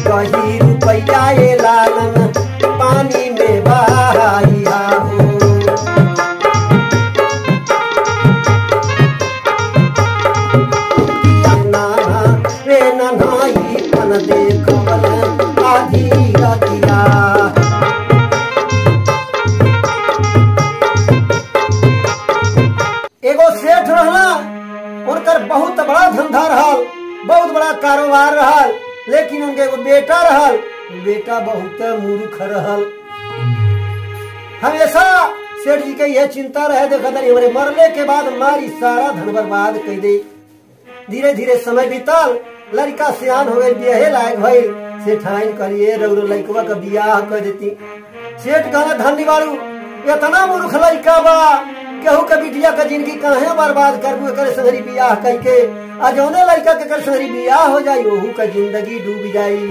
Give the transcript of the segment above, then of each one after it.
कही रुपया ये लालन पानी में बहाइया हो। रे नन्हाई पन देखल आधी रतिया। एगो सेठ रहला, उनकर बहुत बड़ा धंधा रहल, बहुत बड़ा कारोबार रहल, लेकिन उनके एगो बेटा रहल, बेटा बहुत मूर्ख रहल। हमेशा सेठ जी के यह चिंता रहे, देखा हमारे मरने के बाद हमारी सारा धन बर्बाद कर दे। धीरे धीरे समय बीतल, लड़का सियान हो गई, बियाहे लायक भइल। सेठाइन करिए रउर लड़कवा का बियाह कर देती। सेठ कहना धनी बारू, इतना मूर्ख लड़का बा, केहू के बिटिया का जिंदगी काहे बर्बाद करबू, करे संगरी बियाह करके। आ जौने लड़का के कर संगरी बियाह हो जाई, ओहू का जिंदगी डूब जाई।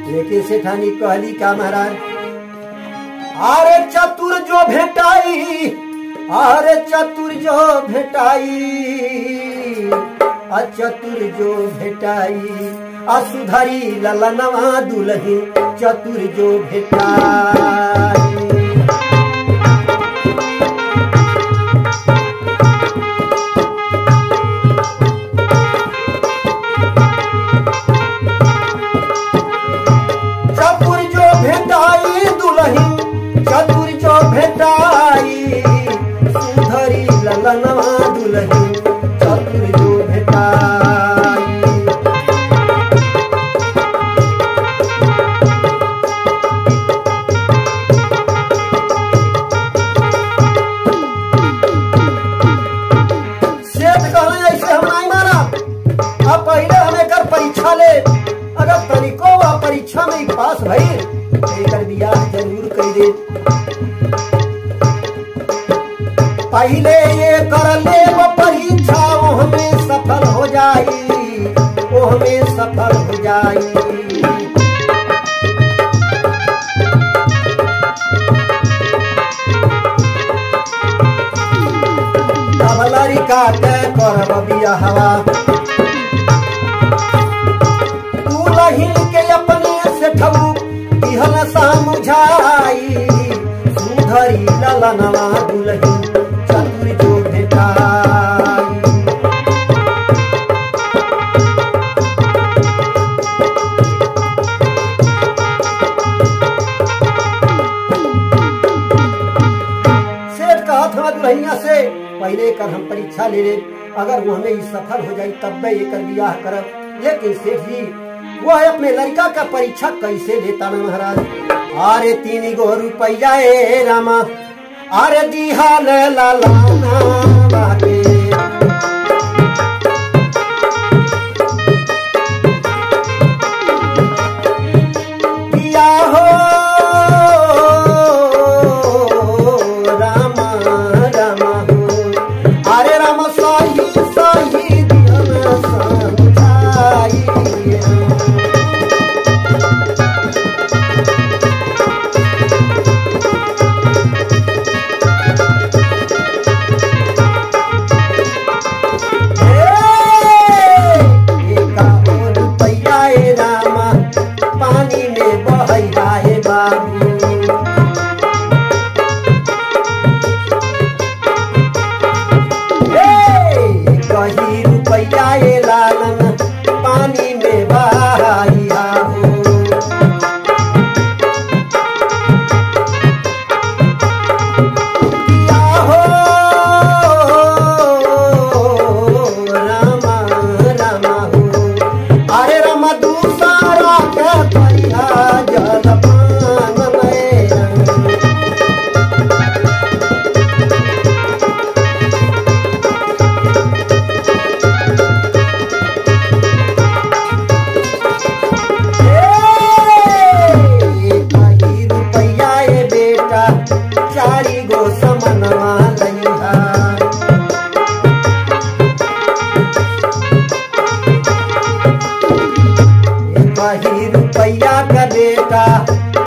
लेकिन सेठानी कहली का महाराज, अरे चतुर जो भेटाई, अरे चतुर जो भेटाई, चतुर जो भेटाई, सुधरी ललनवा दुल्ही चतुर जो भेटाई। चतुर जो भेटाई दुल्ही चतुर जो भेटाई, सुधरी ललनवा दुल्ही चतुर जो भेटाई। सेठ कहले ऐसे हम नहीं माना, अब पहले हमें कर परीक्षा ले, अगर तनिको वह परीक्षा में पास भइल एकर बियाह जरूर कर दे। पहले ये कर ले वो परीक्षा, वो हमें सफल हो जाई, वो हमें सफल हो जाई। अब लड़का के करब बियाहवा, दुल्हन के अपने से ठबू दिहल समझाई, सुधरी ललनवा दुल्हन चतुर जो भेटाई। सेठ कहा था दुल्हनिया से, पहले कर हम परीक्षा ले ले, अगर वो हमें सफल हो जाई तब मैं ये कर बियाह करब। लेकिन सेठ जी वो है अपने लड़का का परीक्षा कैसे लेता ना महाराज। अरे 3 गो रुपया ए रामा, अरे दिहाल लालाना बाके, दिया हो रामा रामा हो, अरे रामा साही साही दिया समझाई। कही रुपया ये लालन पानी में बहाइया हो। दिया हो रामा रामा हो, अरे रामा दूसरा के परिया जलपान में। कही रुपया का बेटा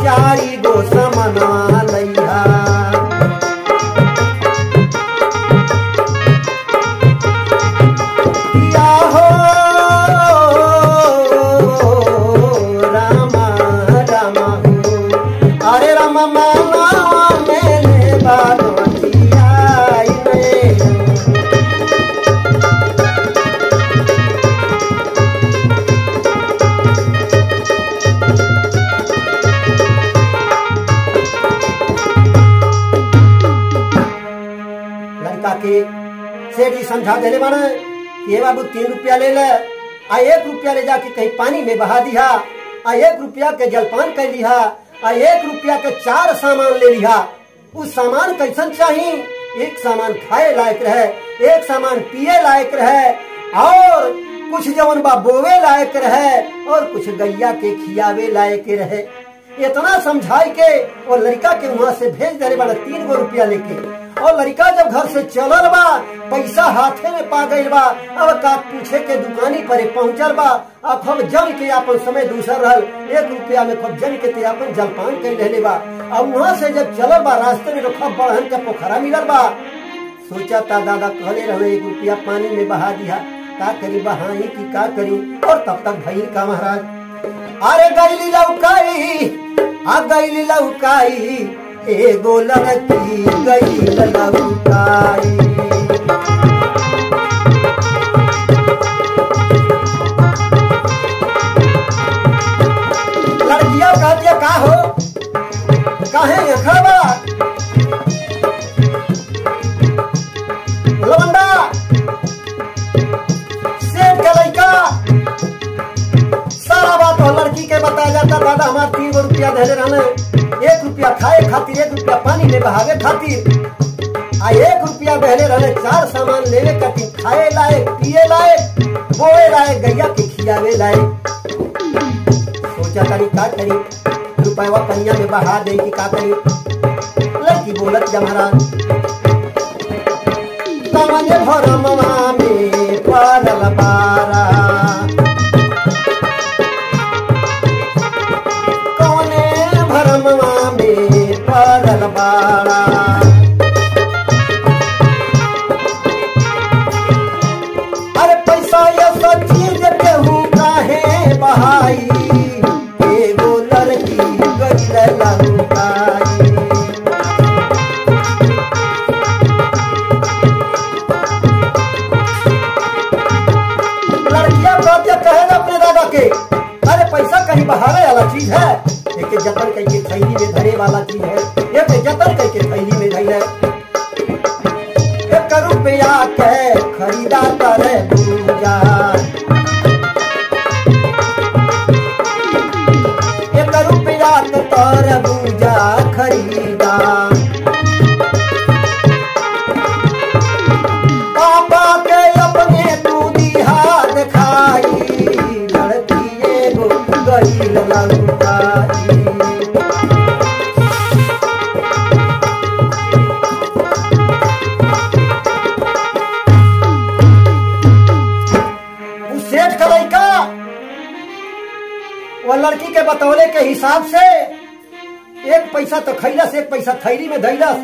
4 गो समनवा लइहा। दिया हो समझा देले बाने ये बाबू 3 रुपया ले ले, आ 1 रुपया ले जाके कहीं पानी में बहा दिया, आ 1 रुपया के जलपान कर लिहा, आ 1 रुपया के 4 सामान ले लिहा। उस सामान कैसन चाहिए? एक सामान खाए लायक रहे, एक सामान पिए लायक रहे, और कुछ जवन बा बोवे लायक रहे, और कुछ गैया के खियावे लायक रहे। इतना समझाई के और लड़का के वहां से भेज देने वाला 3 गो रुपया लेके। और लड़का जब घर से चलल बा, पैसा हाथे में पा गई बा, अब का पूछे के दुकानी पर पहुंचल बा। अब खूब जम के अपन समय दूसर रहल, 1 रुपया में खूब जम के ते अपन जलपान कर रहले बा। अब वहां से जब चलल बा, रास्ते में खूब बड़हन का पोखरा मिलल बा। सोचा था दादा कहले रहे 1 रुपया पानी में बहा दिया, का करी बहाई की का करी। और तब तक भइल का महाराज, अरे गईली लौकाई, आ गईली लौकाई, एगो लड़की गईल लौकाई। लड़किया कहती है का हो, काहे खबा लवंडा सेठ का लड़का सारा बात हो लड़की के बताया जाता। दादा हमारे 3 गो रुपया दे रहने, 1 रुपया खाए खातिर, 1 रुपया पानी में बहावे खातिर, आ 1 रुपया बहले रहने 4 सामान लेवे खातिर, खाए लायक, पिए लायक, बोए लायक, गैया के खियावे लायक। सोचा करी का करी, रुपया पनिया में बहा दे की का करी। लड़की बोलत जमरा कमने भरमवा में पड़ल बारा, बाड़ा। अरे पैसा ये सब चीज केहू काहे बहाई, एगो लड़की गईल लौकाई। लड़कियां बात कहे अपने दादा के, अरे पैसा कहीं बहावे वाला चीज है, एक जतन करके थैली में धरे वाला चीज है, एक जतन करके थैली में धरे। 1 रुपया के खरीदा करे पूजा, 1 रुपया के तरबूजा खरीदा। पापा के अपने तू दिहा दिखाई, लड़की एगो गईल लौकाई। वो लड़की के बतौले के हिसाब से 1 पैसा तो खैलस, 1 पैसा थैली में धैलस,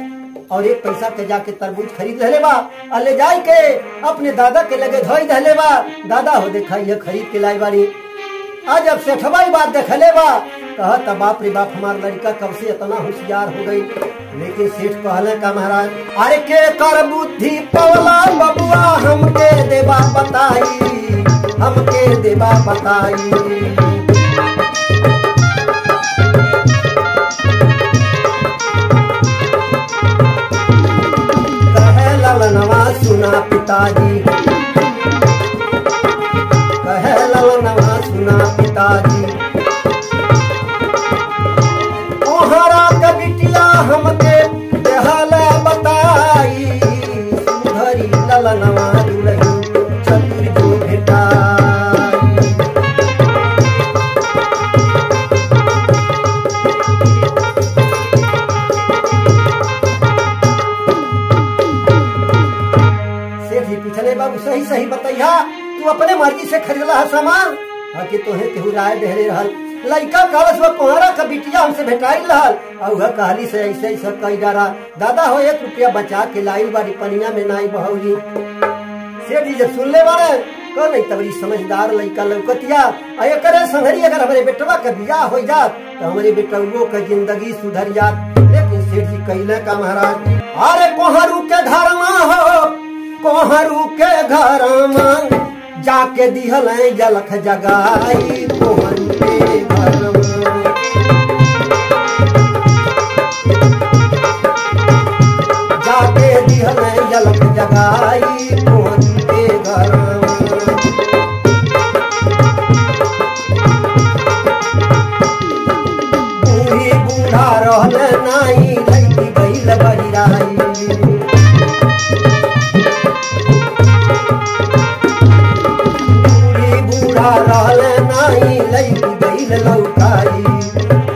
और 1 पैसा के जाके तरबूज खरीद ले बा, और ले जाए के अपने दादा के लगे धोई दहले बा। दादा हो देखा ये खरीद के लाई बारी। आज जब सेठवा बात देखले बा, कहता बाप रे बाप हमार लड़का कब से इतना होशियार हो गई। लेकिन सेठ कहले का महाराज, अरे के कर बुद्धि पवला बबुआ, हमके देवा बताई, हमके देवा बताई। कहे ललनवा सुना पिताजी, कहे ललनवा सुना पिताजी, ओहरा के बिटिया हमके देहल बताई, सुधरी ललनवा दुलही चतुर जो भेटाई। सेठ जी पिछले बाबू सही सही बताइया, तू अपने मर्जी से खरीदला है सामान, आके तोहे केहू राय देहले रहल। लड़का कहलस वो कोहरा का बिटिया हमसे भेटाई रहल, और वह कहली से ऐसे ऐसा कई डारा। दादा हो 1 रुपया बचा के लाई बारी, पनिया में नाई बहौली। सेठ जी जब सुन ले बारे कह नहीं तबरी समझदार लड़का लौकतिया, करे संघरी अगर हमारे बेटवा का बियाह हो जात तो हमारे बेटवो का जिंदगी सुधर जात। लेकिन सेठ जी कहले का महाराज, अरे कोहरू के घर में हो, कोहरू के घर में जाके दिहल जलख जगाई, कोहरू के घर में जाके दिहल जलख जगाई, कोहरू लईकी गईल लौकाई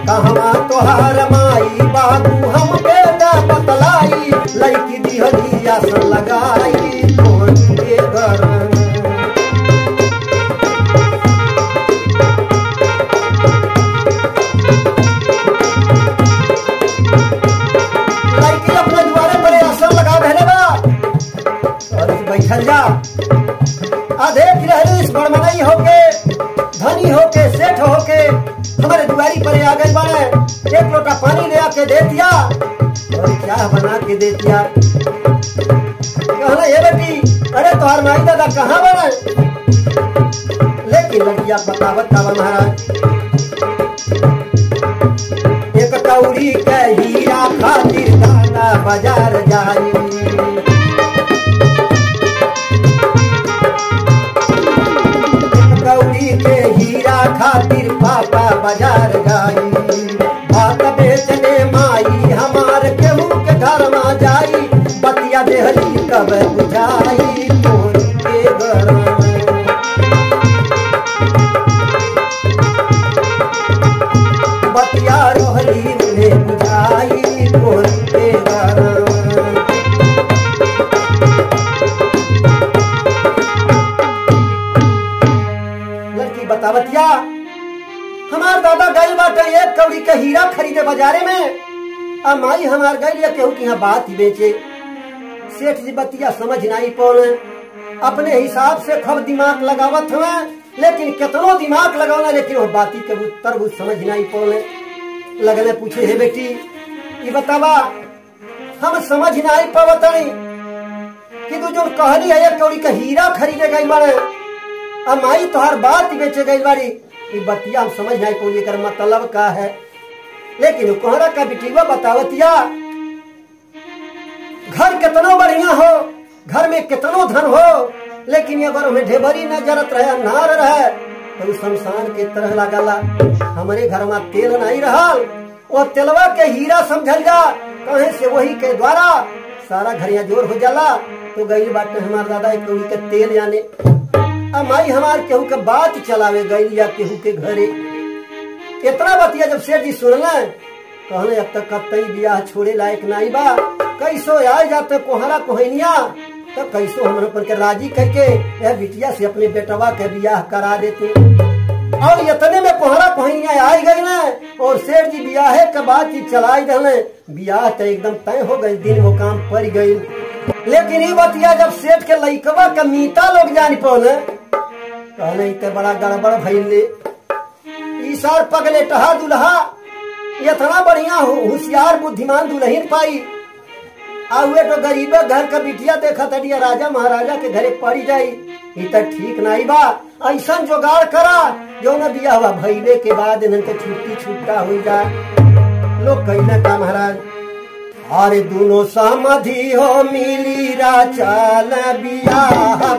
कहवा तोहार माई बाबू हम बेटा बतलाई लईकी दिहली आसन लगाई तोहन के घर लईकी अपने द्वारे पर आसन लगा देने बा और बैठल जा आ देख रहे इस बड़मनई होके धनी होके सेठ होके हमारे दुआरी पर आ गए बाड़े एक लोटा पानी ले आके दे दिया और क्या बना के दे दिया कहना ये बेटी अरे तुम्हार माई दादा कहाँ बने लेकिन लड़किया बतावत का महाराज एक कौड़ी के हीरा खातिर दादा बाजार जाई कौड़ी के हीरा खातिर पापा बाजार जाई भात बेचने माई हमार केहू के घर में जाई बतिया देहली कब बुझाई तोर के घर बतिया रोहली उन्हें बुझाई तोर के घर बतावतिया हमार दादा गई बाटे एक कौड़ी के हीरा खरीदे बाजारे में आ माई हमार गई केहू की यहाँ बात ही बेचे सेठ जी बतिया समझ नहीं पौने अपने हिसाब से खूब दिमाग लगावत हुए लेकिन कितनो दिमाग लगाना लेकिन वो बाती के तरबूज समझ नहीं पौने लगने पूछे हे बेटी ये बतावा हम समझ नहीं पावतनी कि तू जो कहली है एक कौड़ी का हीरा खरीदे गई बाड़े माई तोहार बात बेचे गई बारी ये बतिया हम समझ नहीं पौली कर मतलब का है लेकिन कोहरा का बिटिवा बतावतिया घर कितनो बढ़िया हो घर में कितनो धन हो लेकिन अगर हमें ढेबरी न जरत रहे अनार रहे तो शमशान के तरह लगला हमारे घर में तेल नहीं रहा वो तेलवा के हीरा समझल जा कहे से वही के द्वारा सारा घरिया जोर हो जाला तो गई बात हमार दादा एक कौड़ी के तेल यानी माई हमार केहू के बात चलावे गई या केहू के घरे इतना बतिया जब सेठ जी सुनल कहने अब तक कब तई बियाह छोड़े लायक नहीं बा कैसो आ जाते कोहरा कोहनिया तब कैसो हम पर के राजी करके यह बिटिया से अपने बेटवा के बियाह करा देते और इतने में कोहरा कोहनिया आई गई ना और सेठ जी बियाह के बाद ही चलाई दे बियाह तो एकदम तय हो गई दिन वो काम पड़ गई लेकिन ये बतिया जब सेठ के लइकवा का मीता लोग जान पौने कहने इतने बड़ा गड़बड़ भइले ईसार पगले टहा दुल्हा इतना बढ़िया होशियार बुद्धिमान दुल्हन पाई आउए तो गरीब घर का बिटिया देखा तड़िया राजा महाराजा के घरे पड़ी जाई ये तो ठीक नहीं बा ऐसा जोगाड़ करा जो न बिया हुआ भइले के बाद इनके छुट्टी छुट्टा हो जाए लोग कहना का महाराज अरे दोनों समाधि हो मिली राचाल बियाह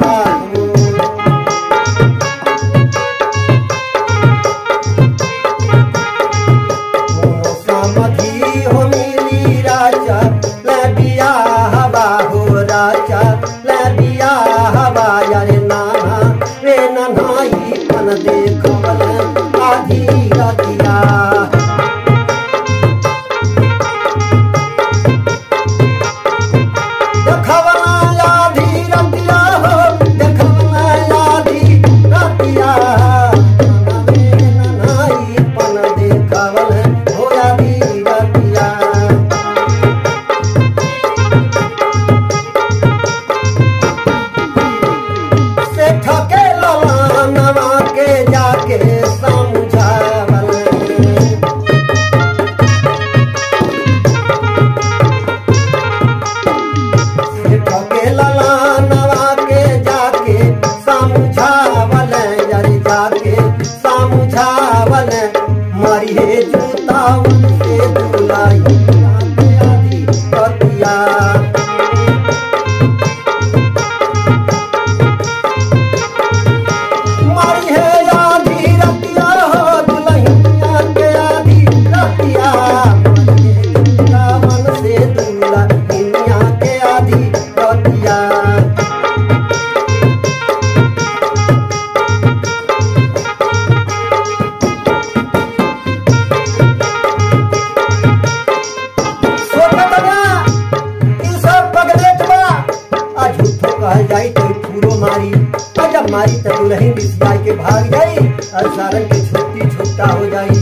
के भाग जाई और सारन की छुट्टी छुट्टा हो जाई।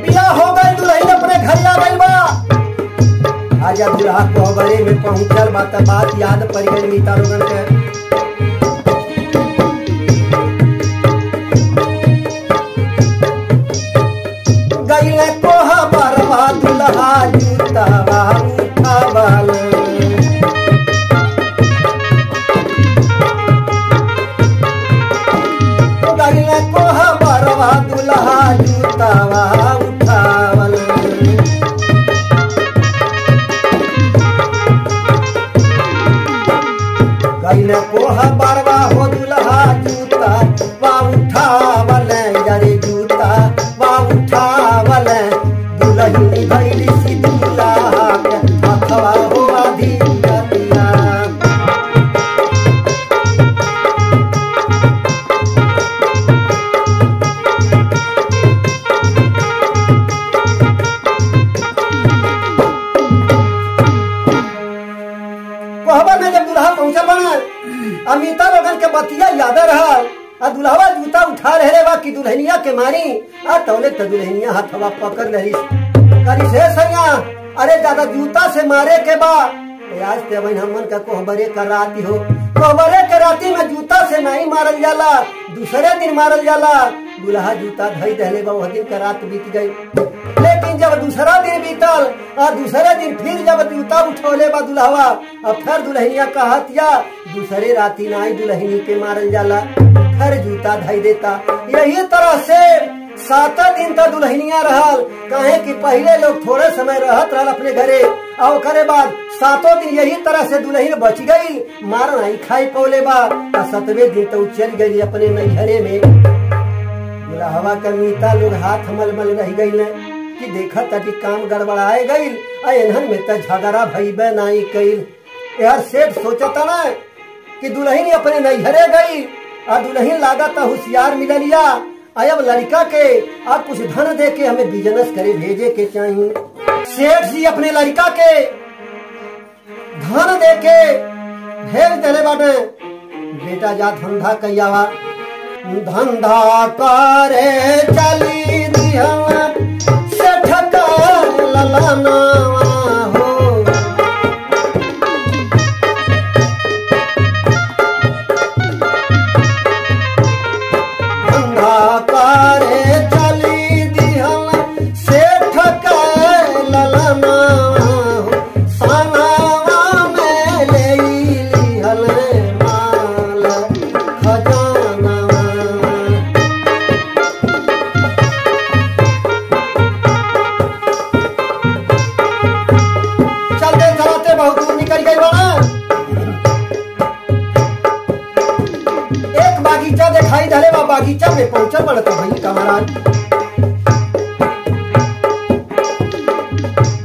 बिया हो गई, दुल्हन अपने घर आ गई बा। आजा दुल्हा को बड़े में पहुंचल बात याद पड़ गई मीता लोगन के। गईले कोहा बरवा दुल्हा जूतावा उठावल। गईले कोहा बरवा दुल्हा जूतावा उठावल। गईले कोहा बरवा हो दुल्हा जूता वा उठावल। यारे जूता वा उठावल। दुल्हनी भइली सी दुल्हा के हथवा हो आधी रतिया। कोहबर में जब दुल्हा पहुंचल बना अमिता लोगन के बतिया याद रहल। आ दुल्हवा जूता उठा रहे बा कि दुल्हनिया के मारी आ तौले त दुल्हनिया हाथवा पकड़ रही करी से सैया। अरे ज्यादा जूता से मारे के बा आज ते बहन हमन का कोहबरे का राती हो। कोहबरे के राती में जूता से नहीं मारल जाला, दूसरे दिन मारल जाला। दुल्हा जूता धई दहले बा, वह दिन का रात बीत गई। लेकिन जब दूसरा दिन बीतल और दूसरे दिन फिर जब जूता उठौले बा दुल्हवा अब फिर दुल्हनिया कहतिया दूसरे राती नाई दुल्हनी के मारल जाला, फिर जूता धई देता। यही तरह से 7 दिन तक दुल्हनिया रहल। कहे कि पहले लोग थोड़े समय रहत रहल अपने घरे और करे बाद 7 दिन यही तरह से दुल्हन बच गई, मार नहीं खाई पौले बा। 7वें दिन तो चल गई अपने नैहरे में। दुल्हवा का मीता लोग हाथ मलमल रह गई कि देखा ताकि काम गड़बड़ाए गई। एनहन में तो झगड़ा भईबे नहीं कईल। यार सेठ सोचता ना कि दुल्हन अपने नैहरे गई और दुल्हन लागत होशियार मिललिया। अब लड़का के आप कुछ धन दे के हमें बिजनेस करे भेजे के चाहिए। सेठ जी अपने लड़का के धन दे के भेज दिले बाटे। बेटा जा धंधा कैयावा, धंधा करे चली दिहवा सेठ का ललाना हो। धंधा करे चली दिहवा सेठ का ललाना हो। सानावा में ले लिहल माल खजाना। बहुत दूर निकल गई बड़ा। एक बागीचा दिखाई धरे बा, बागीचा में पहुंचल बड़ा तो भाई कमरान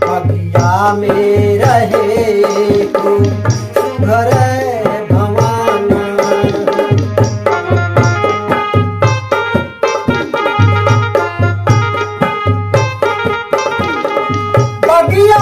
बगिया में रहे को सुघर भवाना। बगिया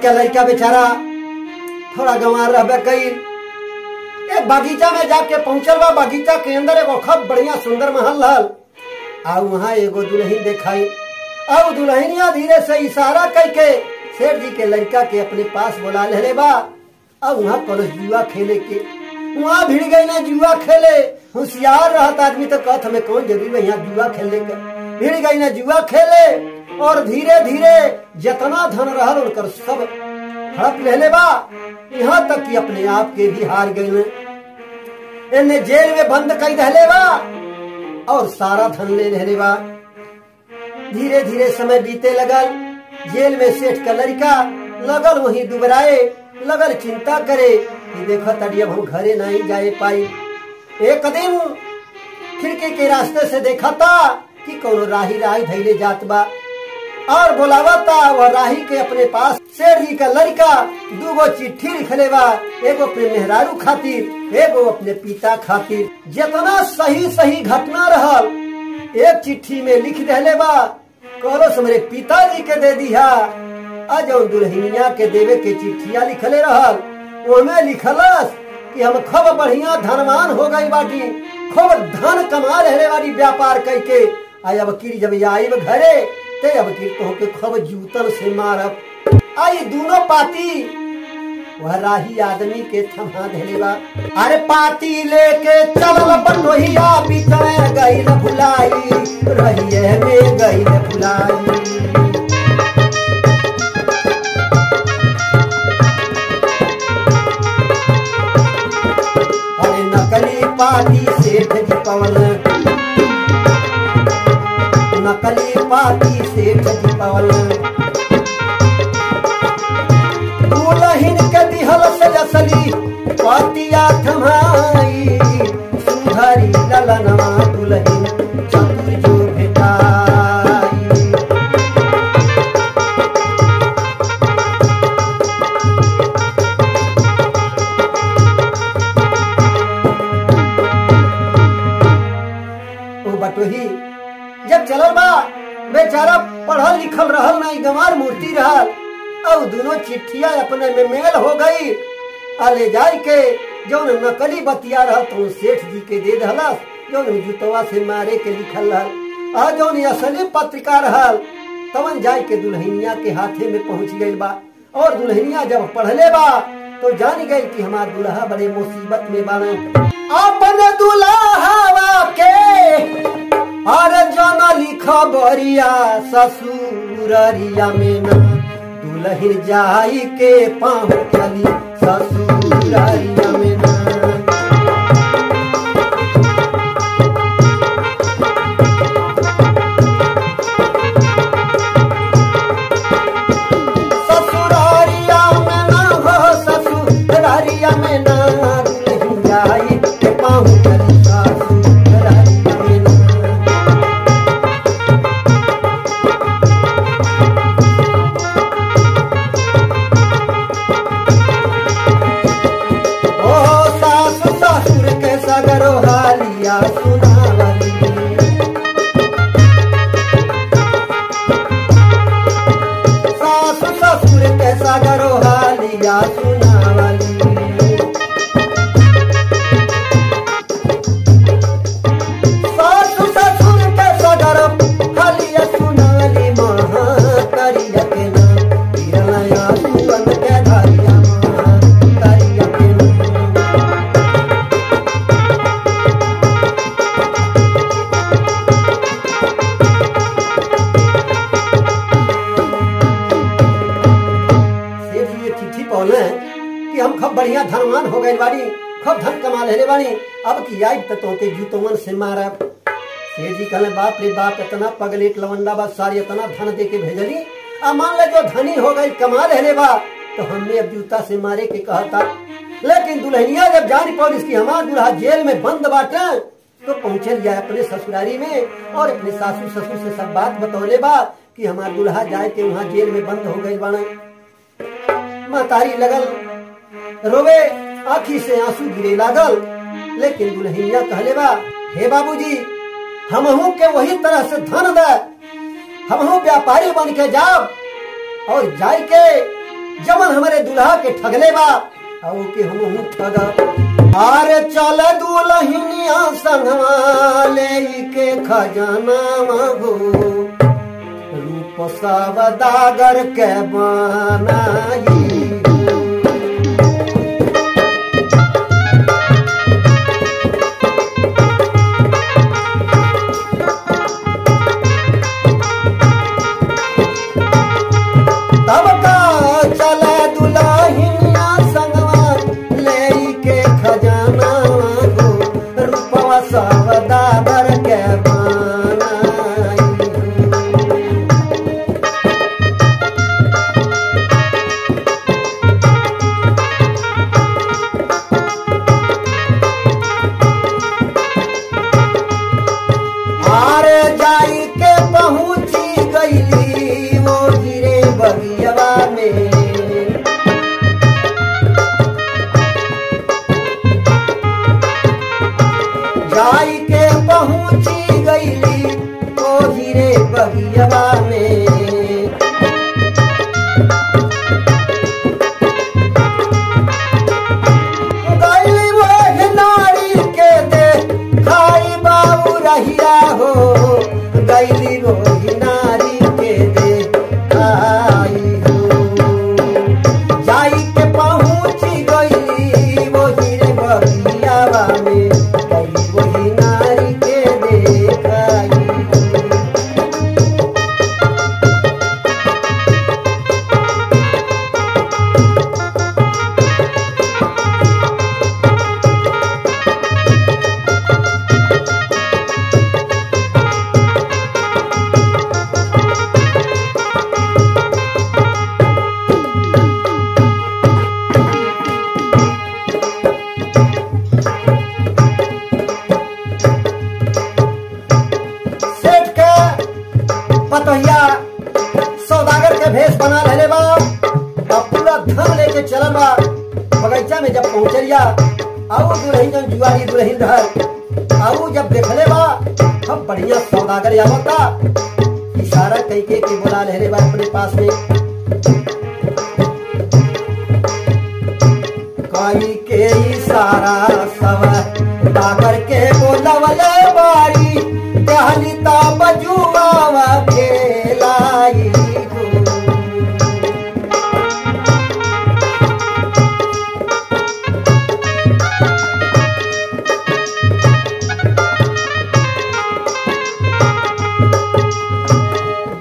लड़का बेचारा थोड़ा गंवार रह गई। एक बगीचा में जाके पहुंचल बा। बगीचा के अंदर एगो खूब बढ़िया सुंदर महल रहल। आ वहाँ एगो दुल्हन देखाई। अब दुल्हनिया धीरे से इशारा करके सेठ जी के लड़का के अपने पास बुला ले बा। अब वहाँ कॉलेज जुआ खेले के वहाँ भिड़ गई ना जुआ खेले। होशियार रहता आदमी तो कहत हमें कौन जरूरी है यहाँ जुआ खेलने का। भिड़ गई ना जुआ खेले और धीरे धीरे जितना धन रहल उनकर सब हड़प ले बा। यहाँ तक कि अपने आप के भी हार गई। इन्हें जेल में बंद कर दहले बा और सारा धन ले बा। धीरे धीरे समय बीते लगल। जेल में सेठ का लड़का लगल वहीं दुबराए, लगल चिंता करे कि देखो तड़ी अब हम घरे नहीं जाए पाई। एक दिन खिड़की के रास्ते से देखा था कि कोनो राही धैले जात बा और बोलावता। वह राही के अपने पास सेठ जी का लड़का दूगो चिट्ठी लिखले बा, एगो अपने मेहरारू खातिर, एगो अपने पिता खातिर। जितना सही सही घटना रहल एक चिट्ठी में लिख दहले बा। कहलो मेरे पिताजी के दे दिया। आज दुल्हनिया के देवे के चिट्ठिया लिखले रहल ओमे लिखलस कि हम खूब बढ़िया धनवान हो गई बाटी, खूब धन कमा रहे बाटी व्यापार करके। आई अब की जब आई घरे ते अब की तो के खूब जूतन से मारब। आई दोनों पाती वह राही आदमी के थमा धले बा। अरे पाती लेके चलल बनोहिया बिचड़े गई न भुलाई, रहिए में गई न भुलाई। अरे नकली पाती सेठ जी पवन, नकली पाती सेठ जी पवन। दुल्हन के दिहल से असली पातिया थमाई, सुधरी ललनवा दुल्हन चतुर जो भेटाई। ओ बटोही जब चलल बा बेचारा पढ़ल लिखल रहल नहीं, गंवार मूर्ति रहल। और दोनों चिट्ठिया अपने में मेल हो गई। ले जाए के जौन नकली बतिया रहल तो सेठ जी के दे दहलस, जौन जुतवा से मारे के लिखल रहल। और जौन असली पत्रिका रहल तवन जाए के दुल्हनिया के हाथे में पहुंच गई बा। और दुल्हनिया जब पढ़ले बा तो जान गई कि हमार दुल्हा बड़े मुसीबत में बाना। अपने दुल्हा के और जाना लिखा बरिया ससुररिया में ना, दुल्हन जाई के पाँव चली ससुररिया में ना। ससुररिया में ना हो ससुररिया में ना, दुल्हन जाई के पाँव चली ससुररिया में ना। सगरो हालिया सुनावली, सासु ससुर के सगरो हालिया सुनावली। सासु ससुर के सगरो हालिया सुनावली। महा करिया के ना पिरया सुवन के धरिया, महा करिया के ना। कि हम खूब बढ़िया धनवान हो गए बानी, खूब धन कमा ले बानी। अब की आई तो के जूतवन से मारब। सेठ जी कहले बाप रे बाप, इतना पगलेट लवंडा बा सारी इतना धन दे के भेजली। अब मान ले जो धनी हो गई कमा ले बा तो हमने अब जूता से मारे के कहता। लेकिन दुल्हनिया जब जान पड़ी इसकी हमार दूल्हा जेल में बंद बाटे तो पहुंचल जाए अपने ससुरारी में और अपने सासू ससुर से सब बात बतौले बा कि हमार दूल्हा जाए के वहाँ जेल में बंद हो गई बाना। महतारी लगल रोवे, आँखी से आंसू गिरे लागल। लेकिन दुल्हनिया कहले बा, हे बाबूजी हमहू के वही तरह से धन दे, हमहू व्यापारी बन के जाब और जाय के जमन हमारे दूल्हा के ठगले बा और के हमहू ठगा। आरे चल दुलहिनिया संगवा ले के खजाना हो रूप सवदागर के बनाई तब का चल दुलहिनिया संगवा ले के खजाना हो रूपवा सवदागर के बनाई आरे जाई के पहुंची गईली वो गिरे बगियवा में जाई के पहुंची गईली वो गिरे बगियवा में गईली वो नारी के दे खाई बाबू रहिया हो गईली वो नारी के दे खाई हो जाई के पहुंची गईली वो गिरे बगियावा में गईली वही नारी के दे खाई सेठ के पतोहिया सौदागर के भेष बना रहले बा और पूरा धन लेके चलल बा बगीचा में जब पहुंचलिया आऊ दुल्हन जन जुआरी दुल्हन रहल आऊ जब देखले बा हम बढ़िया सौदागर आवता इशारा कई के बुला रहले बा अपने पास में कई के इशारा सवदागर के बोलवले बारी टहली ता बजुआवा खेलाई हो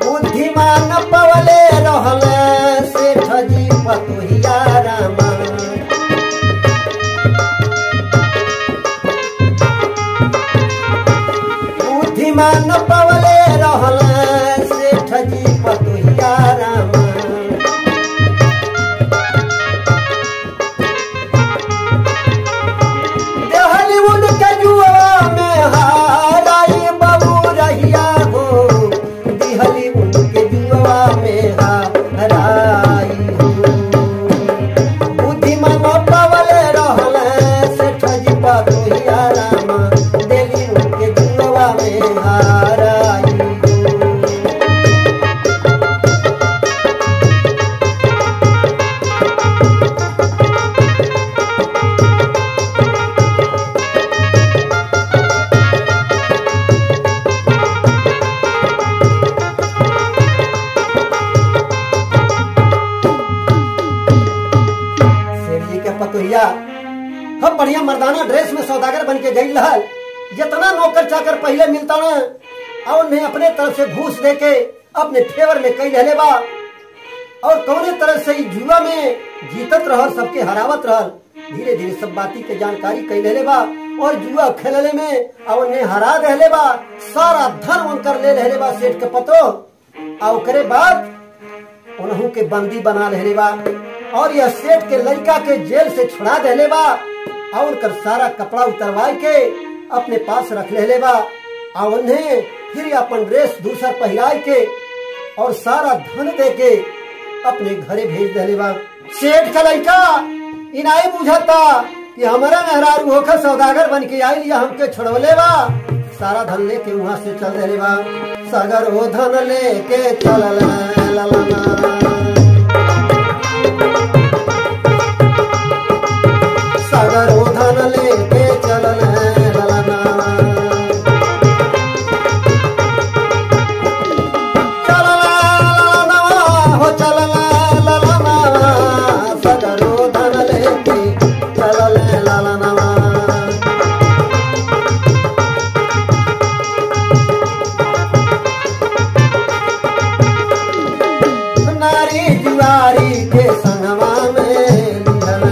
बुद्धिमान पवले रहल सेठ जी पतोहिया रामा बुद्धिमान पवले रहल सेठ जी पतोहिया रामा देहली उनके जुआ में हाराई बाबू रहिया हो दिहली उनके जुआ में हाराई हो बुद्धिमान पवले रहल सेठ जी पतोहिया रामा देली उनके जुआ में हाराई हो सेठ जी के पतोहिया हम बढ़िया मर्दाना ड्रेस में सौदागर बन के गई रहल जितना नौकर चाकर पहले मिलता न और उन्हें अपने तरफ से घूस दे के अपने फेवर में कई रहले बा और कौने तरह से ही जुआ में जीतत रहल सबके हरावत रहल धीरे धीरे सब बाती के जानकारी कई रहले बा और जुआ खेलले में और उन्हें हरा रहले बा सारा धन उनकर ले रहले बा सेठ के पतो और ओकरे बाद उन्हों के बंदी बना रहले बा और यह सेठ के लड़का के जेल से छुड़ा देले बा और उनकर सारा कपड़ा उतरवाई के अपने पास रख लेले बा और उन्हें फिर अपन ड्रेस दूसरा पहराई के और सारा धन दे के अपने घरे भेज देले बा। सेठ का लड़का इनाई बुझाता कि हमारा मेहरारू होकर सौदागर बन के आई लिया हमके छोड़वले बा सारा धन लेके वहां से चल देले बा सागर हो धन लेके चल सागर हो धन ले जुआरी के संगवा में लिहल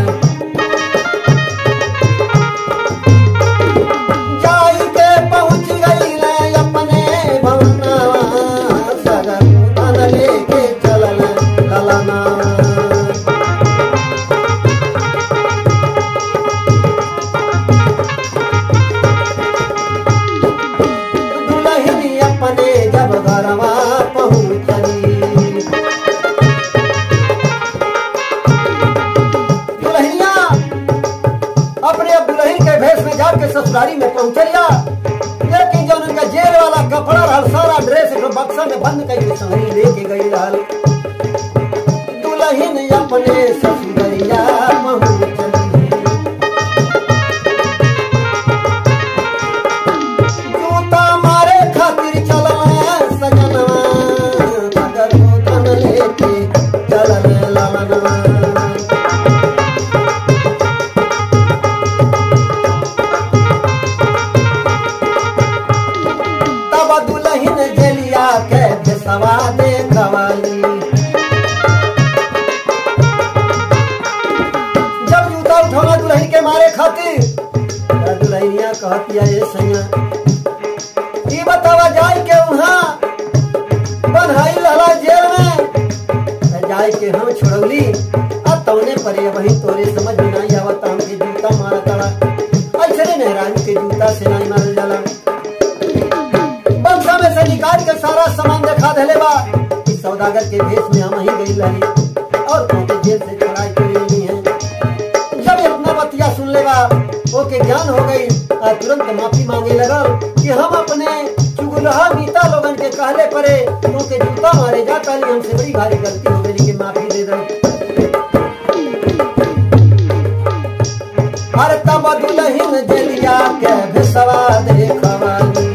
जाई के पहुंच गई अपने भवनवा सगर धन लेके चलल ललना दुल्हनी अपने जब घरवा पहुंचली दुल्हनिया अपने अब दुल्हन के भेष में जाके ससुरारी में पहुंचलिया लेकिन जब उनका जेल वाला कपड़ा रहल सारा ड्रेस एक बक्सा में बंद करके संगरी लेके गई रहल दुल्हन अपने ससुरैया पहुंचली जूता मारे खातिर चलल सजनवा मगर वो धन लेके चलल ललनवा तब दुल्हन जेलिया के भेसवा देखवाली जब जूता उठौना दुल्हन के मारे खातिर दुल्हनिया कहतिया ये सैया ई बतावा जाई के वहां बन्हाई लहला जेल में जाई के हम छोड़ौली अब तौने पर वही तोरे समझ में नहीं आवत हमके जूता मारा तड़ा ऐसे मेहरान के जूता से नहीं मारल जाला बक्सा में से निकाल के सारा सामान दिखा देले बा इस सौदागर के भेष में हम ही गई रही और पहुंचे जेल से छुड़ाई के लिए है जब इतना बतिया सुन ले बा ओके ज्ञान हो गई तुरंत माफी मांगे लगल कि हम अपने चुगुलहा मीता लोगन के कहले परे उनके जूता मारे जाता नहीं हमसे बड़ी भारी गलती हो गई कि माफी दे दो हर तब दुल्हन जेलिया के भेसवा देखवाली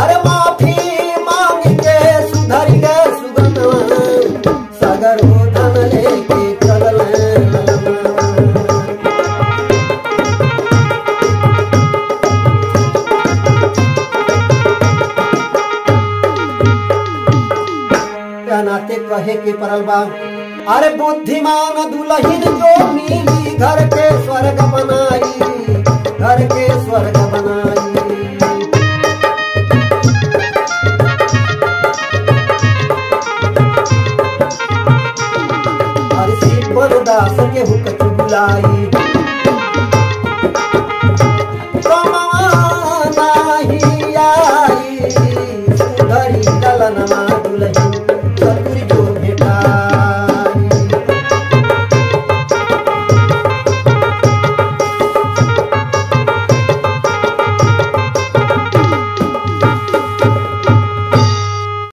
अरे माफी मांग के सुधर गए सुगनवा सगर हो धन लेके चलल नाते कहे के परल बा अरे बुद्धिमान दुल्हन जो मिली घर के स्वर्ग बनाई घर के स्वर्ग बनाई दास के हुक चुगलाई